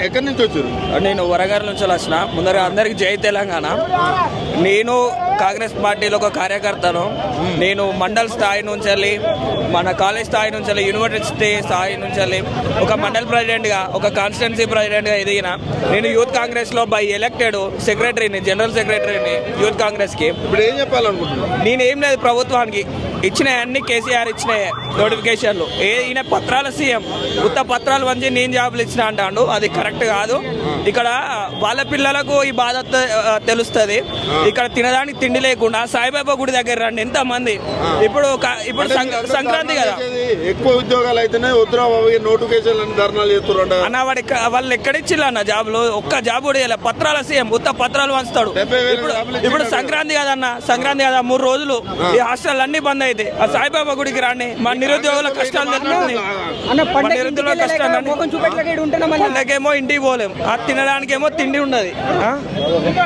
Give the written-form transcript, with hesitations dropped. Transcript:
ఎక్కడి నుంచి వచ్చారు? నేను వరంగల్ నుంచి వచ్చిన. ముందర అందరికి జై తెలంగాణ. నేను కాంగ్రెస్ పార్టీలో ఒక కార్యకర్తను. నేను మండల్ స్థాయి నుంచి వెళ్ళి, మన కాలేజ్ స్థాయి నుంచి వెళ్ళి, యూనివర్సిటీ స్థాయి నుంచి వెళ్ళి ఒక మండల్ ప్రెసిడెంట్గా, ఒక కాన్స్టిట్యున్సీ ప్రెసిడెంట్గా ఎదిగిన. నేను యూత్ కాంగ్రెస్లో బై ఎలక్టెడ్ సెక్రటరీని, జనరల్ సెక్రటరీని యూత్ కాంగ్రెస్కి. ఇప్పుడు ఏం చెప్పాలనుకుంటున్నాను? నేనేం లేదు, ప్రభుత్వానికి ఇచ్చిన అన్ని కేసీఆర్ ఇచ్చిన నోటిఫికేషన్లు. ఈయన పత్రాల సీఎం, ఉత్త పత్రాలు వంచి నేను జాబులు ఇచ్చిన అంటాడు. అది కరెక్ట్ కాదు. ఇక్కడ వాళ్ళ పిల్లలకు ఈ బాధ తెలుస్తుంది. ఇక్కడ తినడానికి తిండి లేకుండా సాయిబాబా గుడి దగ్గర రండి ఎంత మంది. ఇప్పుడు సంక్రాంతి కదా, ఎక్కువ ఉద్యోగాలు అయితేనే వద్దురా నోటిఫికేషన్ ధర్నాలు చేస్తున్నారు అన్న. వాళ్ళు ఎక్కడిచ్చిల్లు అన్న జాబులు? ఒక్క జాబ్ కూడా ఇలా. పత్రాల సీఎం, ఉత్త పత్రాలు వంచుతాడు. ఇప్పుడు సంక్రాంతి కదన్న, సంక్రాంతి కదా, 3 రోజులు ఈ హాస్టల్ అన్ని బంద్ అయితే ఆ సాయిబాబా గుడికి రండి. మా నిరుద్యోగుల కష్టాలు తెలుస్తుంది. నిరుద్యోగుల కష్టాలు వాళ్ళకేమో ఇంటికి పోలేం, ఆ తినడానికేమో తిండి ఉండదు.